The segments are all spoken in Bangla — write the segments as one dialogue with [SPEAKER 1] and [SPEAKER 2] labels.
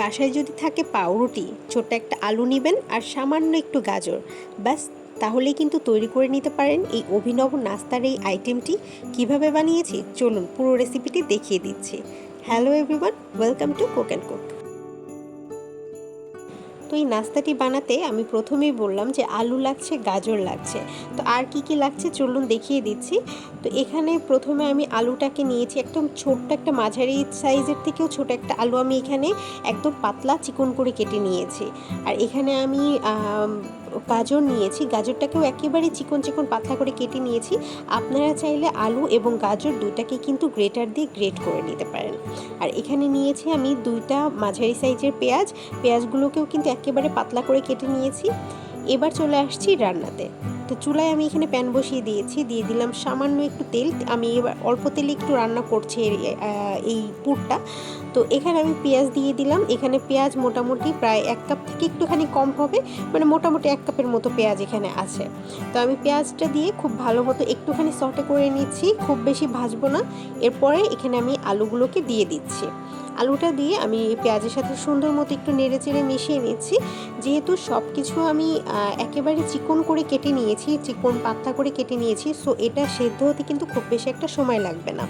[SPEAKER 1] বাসায় যদি থাকে পাউরুটি, ছোট্ট একটা আলু নেবেন আর সামান্য একটু গাজর, ব্যাস তাহলেই কিন্তু তৈরি করে নিতে পারেন এই অভিনব নাস্তার এই আইটেমটি। কিভাবে বানিয়েছি চলুন পুরো রেসিপিটি দেখিয়ে দিচ্ছি। Hello everyone, welcome to cook and cook. তো এই নাস্তাটি বানাতে আমি প্রথমেই বললাম যে আলু লাগছে, গাজর লাগছে। তো আর কি কি লাগছে চলুন দেখিয়ে দিচ্ছি। তো এখানে প্রথমে আমি আলুটাকে নিয়েছি, একদম ছোট্ট একটা মাঝারি সাইজের থেকেও ছোট একটা আলু আমি এখানে একদম পাতলা চিকন করে কেটে নিয়েছি। আর এখানে আমি গাজর নিয়েছি, গাজরটাকেও একেবারে চিকন চিকন পাতলা করে কেটে নিয়েছি। আপনারা চাইলে আলু এবং গাজর দুইটাকে কিন্তু গ্রেটার দিয়ে গ্রেট করে নিতে পারেন। আর এখানে নিয়েছি আমি দুইটা মাঝারি সাইজের পেঁয়াজগুলোকেও কিন্তু একেবারে পাতলা করে কেটে নিয়েছি। এবার চলে আসছি রান্নাতে। তো চুলায় আমি এখানে প্যান বসিয়ে দিয়েছি, দিয়ে দিলাম সামান্য একটু তেল। আমি এবার অল্প তেলে একটু রান্না করছি এই পুরটা। তো এখানে আমি পেঁয়াজ দিয়ে দিলাম। এখানে পেঁয়াজ মোটামুটি প্রায় 1 কাপ থেকে একটুখানি কম হবে, মানে মোটামুটি 1 কাপের মতো পেঁয়াজ এখানে আছে। তো আমি পেঁয়াজটা দিয়ে খুব ভালো মতো একটুখানি সটে করে নিচ্ছি, খুব বেশি ভাজবো না। এরপরে এখানে আমি আলুগুলোকে দিয়ে দিচ্ছি। আলুটা দিয়ে আমি পেঁয়াজের সাথে সুন্দর মতো একটু নেড়ে চেড়ে মিশিয়ে নিচ্ছি। যেহেতু সব কিছু আমি একেবারে চিকন করে কেটে নিয়েছি, চিকন পাতলা করে কেটে নিয়েছি, সো এটা সেদ্ধ হতে কিন্তু খুব বেশি একটা সময় লাগবে না।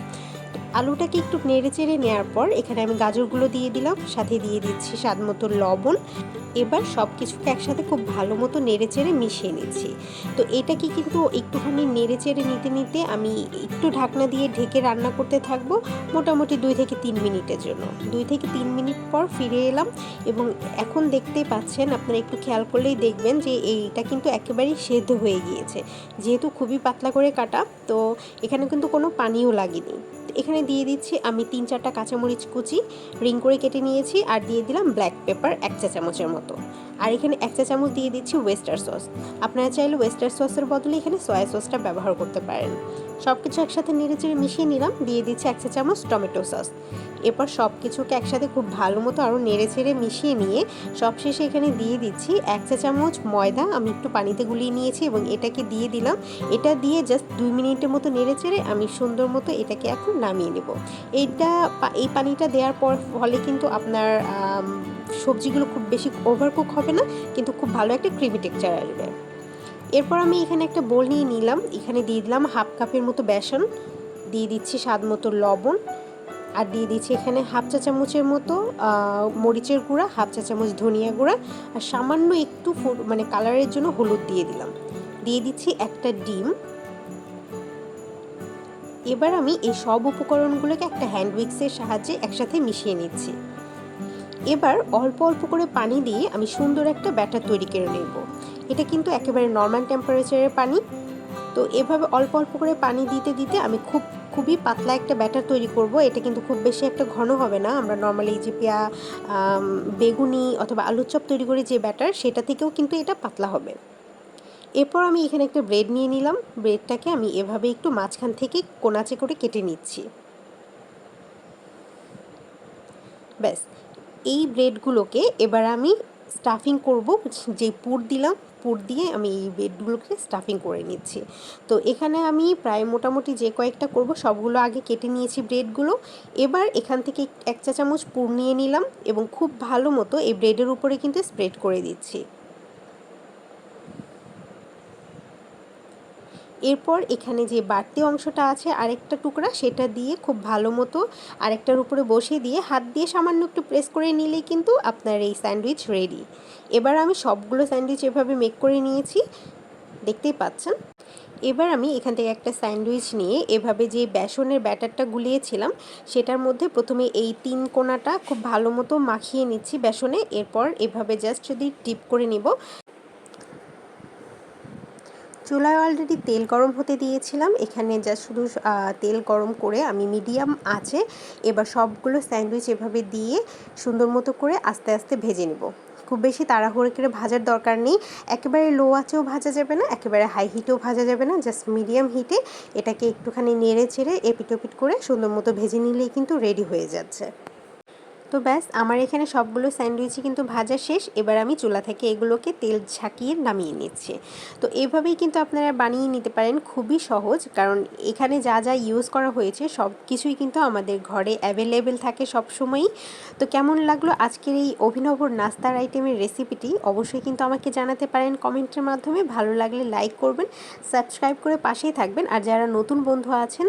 [SPEAKER 1] আলুটাকে একটু নেড়ে চেড়ে নেওয়ার পর এখানে আমি গাজরগুলো দিয়ে দিলাম, সাথে দিয়ে দিচ্ছি স্বাদ মতো লবণ। এবার সব কিছুকে একসাথে খুব ভালো মতো নেড়ে চেড়ে মিশিয়ে নিচ্ছি। তো এটাকে কিন্তু একটুখানি নেড়ে চেড়ে নিতে নিতে আমি একটু ঢাকনা দিয়ে ঢেকে রান্না করতে থাকবো, মোটামুটি 2 থেকে 3 মিনিটের জন্য। 2 থেকে 3 মিনিট পর ফিরে এলাম এবং এখন দেখতেই পাচ্ছেন, আপনারা একটু খেয়াল করলেই দেখবেন যে এইটা কিন্তু একেবারেই সেদ্ধ হয়ে গিয়েছে, যেহেতু খুবই পাতলা করে কাটা। তো এখানে কিন্তু কোনো পানিও লাগেনি। এখানে দিয়ে দিচ্ছি আমি 3-4টা কাঁচামরিচ কুচি রিং করে কেটে নিয়েছি, আর দিয়ে দিলাম ব্ল্যাক পেপার 1 চা চামচের মতো। আর এখানে 1 চা চামচ দিয়ে দিচ্ছি ওয়েস্টার সস। আপনারা চাইলে ওয়েস্টার সসের বদলে এখানে সয়া সসটা ব্যবহার করতে পারেন। সব কিছু একসাথে নেড়েচেড়ে মিশিয়ে নিলাম, দিয়ে দিচ্ছি 1 চা চামচ টমেটো সস। এরপর সব কিছুকে একসাথে খুব ভালো মতো আরও নেড়েচেড়ে মিশিয়ে নিয়ে সবশেষে এখানে দিয়ে দিচ্ছি 1 চা চামচ ময়দা, আমি একটু পানিতে গুলিয়ে নিয়েছি এবং এটাকে দিয়ে দিলাম। এটা দিয়ে জাস্ট 2 মিনিটের মতো নেড়েচেড়ে আমি সুন্দর মতো এটাকে এখন নামিয়ে নেব। এই পানিটা দেওয়ার পর ফলে কিন্তু আপনার সবজিগুলো খুব বেশি ওভারকুক হবে না, কিন্তু খুব ভালো একটা ক্রিমি টেক্সচার আসবে। এরপর আমি এখানে একটা বোল নিয়ে নিলাম, এখানে দিয়ে দিলাম 1/2 কাপের মতো বেসন, দিয়ে দিচ্ছি স্বাদ মতো লবণ, আর দিয়ে দিচ্ছি এখানে 1/2 চা চামচের মতো মরিচের গুঁড়া, 1/2 চা চামচ ধনিয়া গুঁড়া, আর সামান্য একটু মানে কালারের জন্য হলুদ দিয়ে দিলাম। দিয়ে দিচ্ছি একটা ডিম। এবার আমি এই সব উপকরণগুলোকে একটা হ্যান্ড উইক্সের সাহায্যে একসাথে মিশিয়ে নিচ্ছি। এবার অল্প অল্প করে পানি দিয়ে আমি সুন্দর একটা ব্যাটার তৈরি করে নেব। এটা কিন্তু একেবারে নর্মাল টেম্পারেচারের পানি। তো এভাবে অল্প অল্প করে পানি দিতে দিতে আমি খুবই পাতলা একটা ব্যাটার তৈরি করব। এটা কিন্তু খুব বেশি একটা ঘন হবে না। আমরা নর্মালি যে বেগুনি অথবা আলুর চপ তৈরি করি যে ব্যাটার, সেটা থেকেও কিন্তু এটা পাতলা হবে। এরপর আমি এখানে একটা ব্রেড নিয়ে নিলাম। ব্রেডটাকে আমি এভাবে একটু মাঝখান থেকে কোনাচে করে কেটে নিচ্ছি। ব্যাস, এই ব্রেডগুলোকে এবার আমি স্টাফিং করব। যে পুর দিলাম, পুর দিয়ে আমি এই ব্রেডগুলোকে স্টাফিং করে নিচ্ছি। তো এখানে আমি প্রায় মোটামুটি যে কয়েকটা করব সবগুলো আগে কেটে নিয়েছি ব্রেডগুলো। এবার এখান থেকে 1 চা চামচ পুর নিয়ে নিলাম এবং খুব ভালো মতো এই ব্রেডের উপরে কিন্তু স্প্রেড করে দিচ্ছি। এরপর এখানে যে বাড়তি অংশটা আছে আরেকটা টুকরা, সেটা দিয়ে খুব ভালো মতো আরেকটার উপরে বসিয়ে দিয়ে হাত দিয়ে সামান্য একটু প্রেস করে নিলেই কিন্তু আপনার এই স্যান্ডউইচ রেডি। এবার আমি সবগুলো স্যান্ডউইচ এভাবে মেক করে নিয়েছি, দেখতেই পাচ্ছেন। এবার আমি এখান থেকে একটা স্যান্ডউইচ নিয়ে এভাবে যে বেসনের ব্যাটারটা গুলিয়েছিলাম সেটার মধ্যে প্রথমে এই 3 কোণাটা খুব ভালো মতো মাখিয়ে নিচ্ছি বেসনে। এরপর এভাবে জাস্ট যদি ডিপ করে নিব। চুলায় অলরেডি তেল গরম হতে দিয়েছিলাম, এখানে জাস্ট শুধু তেল গরম করে আমি মিডিয়াম আঁচে এবার সবগুলো স্যান্ডউইচ এভাবে দিয়ে সুন্দর মতো করে আস্তে আস্তে ভেজে নেব। খুব বেশি তাড়াহুড়ো করে ভাজার দরকার নেই, একেবারে লো আঁচেও ভাজা যাবে না, একেবারে হাই হিটেও ভাজা যাবে না, জাস্ট মিডিয়াম হিটে এটাকে একটুখানি নেড়ে চেড়ে এপিট ওপিট করে সুন্দর মতো ভেজে নিলেই কিন্তু রেডি হয়ে যাচ্ছে। তো তো ব্যাস আমার এখানে সবগুলো স্যান্ডউইচই কিন্তু ভাজা শেষ। এবার আমি চুলা থেকে এগুলোকে তেল ঝাঁকিয়ে নামিয়ে নিচ্ছি। তো এভাবেই কিন্তু আপনারা বানিয়ে নিতে পারেন, খুবই সহজ, কারণ এখানে যা যা ইউজ করা হয়েছে সব কিছুই কিন্তু আমাদের ঘরে অ্যাভেলেবেল থাকে সব সময়ই। তো কেমন লাগলো আজকের এই অভিনব নাস্তার আইটেমের রেসিপিটি অবশ্যই কিন্তু আমাকে জানাতে পারেন কমেন্টের মাধ্যমে। ভালো লাগলে লাইক করবেন, সাবস্ক্রাইব করে পাশেই থাকবেন। আর যারা নতুন বন্ধু আছেন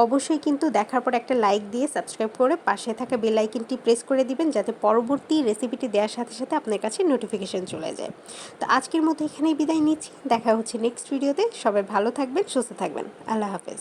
[SPEAKER 1] অবশ্যই কিন্তু দেখার পর একটা লাইক দিয়ে সাবস্ক্রাইব করে পাশে থাকা বেল আইকনটি প্রেস করে দিবেন, যাতে পরবর্তী রেসিপিটি দেওয়ার সাথে সাথে আপনার কাছে নোটিফিকেশন চলে যায়। তো আজকের মতো এখানেই বিদায় নিচ্ছি, দেখা হচ্ছে নেক্সট ভিডিওতে। সবাই ভালো থাকবেন, সুস্থ থাকবেন, আল্লাহ হাফেজ।